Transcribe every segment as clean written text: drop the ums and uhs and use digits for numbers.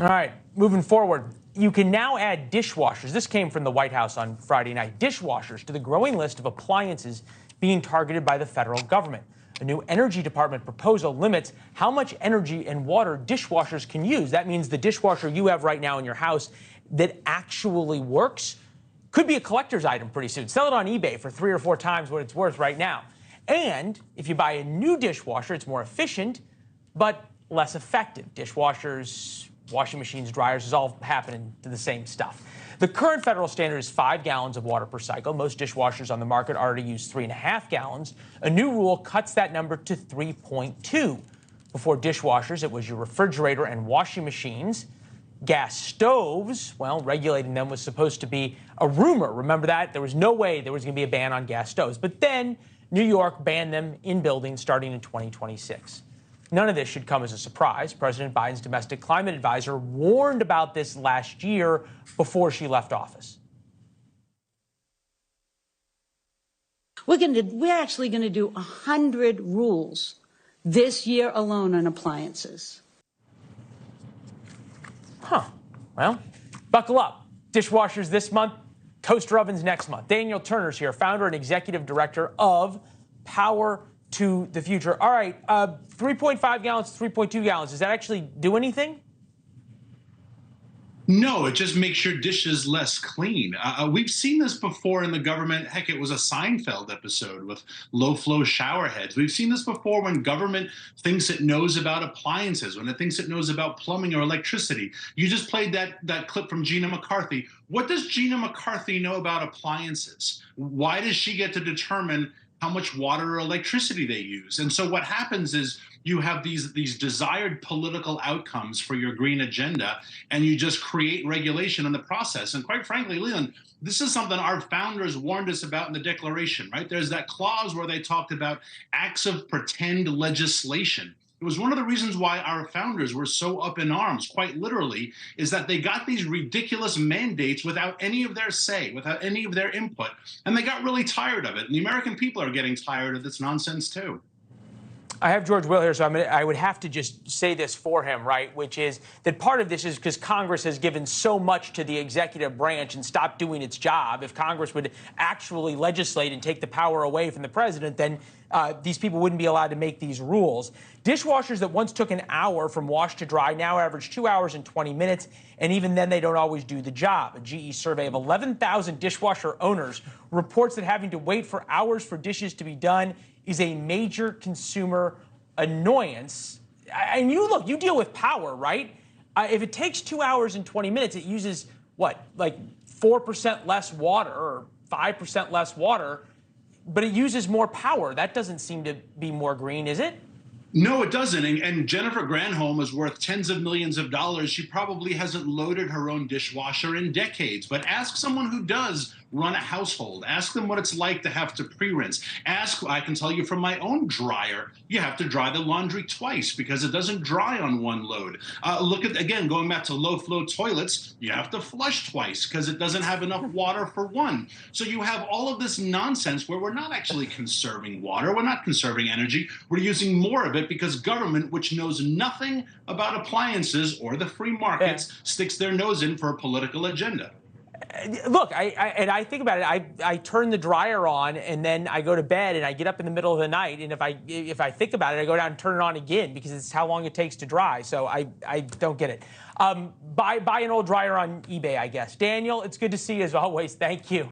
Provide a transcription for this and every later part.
All right, moving forward, you can now add dishwashers. This came from the White House on Friday night. Dishwashers to the growing list of appliances being targeted by the federal government. A new Energy Department proposal limits how much energy and water dishwashers can use. That means the dishwasher you have right now in your house that actually works could be a collector's item pretty soon. Sell it on eBay for 3 or 4 times what it's worth right now. And if you buy a new dishwasher, it's more efficient, but less effective. Dishwashers, washing machines, dryers, is all happening to the same stuff. The current federal standard is 5 gallons of water per cycle. Most dishwashers on the market already use 3.5 gallons. A new rule cuts that number to 3.2. Before dishwashers, it was your refrigerator and washing machines. Gas stoves, well, regulating them was supposed to be a rumor. Remember that? There was no way there was going to be a ban on gas stoves. But then New York banned them in buildings starting in 2026. None of this should come as a surprise. President Biden's domestic climate advisor warned about this last year before she left office. We're actually going to do 100 rules this year alone on appliances. Huh. Well, buckle up. Dishwashers this month, toaster ovens next month. Daniel Turner's here, founder and executive director of Power to the Future. All right, 3.5 gallons, 3.2 gallons. Does that actually do anything? No, it just makes your dishes less clean. We've seen this before in the government. Heck, it was a Seinfeld episode with low-flow shower heads. We've seen this before when government thinks it knows about appliances, when it thinks it knows about plumbing or electricity. You just played that clip from Gina McCarthy. What does Gina McCarthy know about appliances? Why does she get to determine how much water or electricity they use? And so what happens is you have these desired political outcomes for your green agenda, and you just create regulation in the process. And quite frankly, Leland, this is something our founders warned us about in the Declaration, right? There's that clause where they talked about acts of pretend legislation. It was one of the reasons why our founders were so up in arms, quite literally, is that they got these ridiculous mandates without any of their say, without any of their input, and they got really tired of it. And the American people are getting tired of this nonsense, too. I have George Will here, so I would have to just say this for him, right, which is that part of this is because Congress has given so much to the executive branch and stopped doing its job. If Congress would actually legislate and take the power away from the president, then these people wouldn't be allowed to make these rules. Dishwashers that once took an hour from wash to dry now average 2 hours and 20 minutes, and even then they don't always do the job. A GE survey of 11,000 dishwasher owners reports that having to wait for hours for dishes to be done is a major consumer annoyance. And you deal with power, right? If it takes 2 hours and 20 minutes, it uses, what, like 4% less water or 5% less water, but it uses more power. That doesn't seem to be more green, is it? No, it doesn't. And Jennifer Granholm is worth tens of millions of dollars. She probably hasn't loaded her own dishwasher in decades. But ask someone who does run a household. Ask them what it's like to have to pre-rinse. I can tell you from my own dryer, you have to dry the laundry twice because it doesn't dry on one load. Look at, again, going back to low-flow toilets, you have to flush twice because it doesn't have enough water for one. So you have all of this nonsense where we're not actually conserving water. We're not conserving energy. We're using more of it because government, which knows nothing about appliances or the free markets, sticks their nose in for a political agenda. Look, I think about it. I turn the dryer on and then I go to bed and I get up in the middle of the night. And if I think about it, I go down and turn it on again because it's how long it takes to dry. So I don't get it. Buy an old dryer on eBay, I guess. Daniel, it's good to see you as always. Thank you.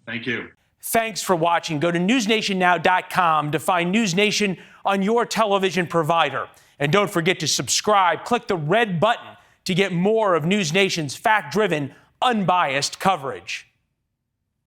Thank you. Thanks for watching. Go to newsnationnow.com to find NewsNation on your television provider. And don't forget to subscribe. Click the red button to get more of NewsNation's fact-driven, unbiased coverage.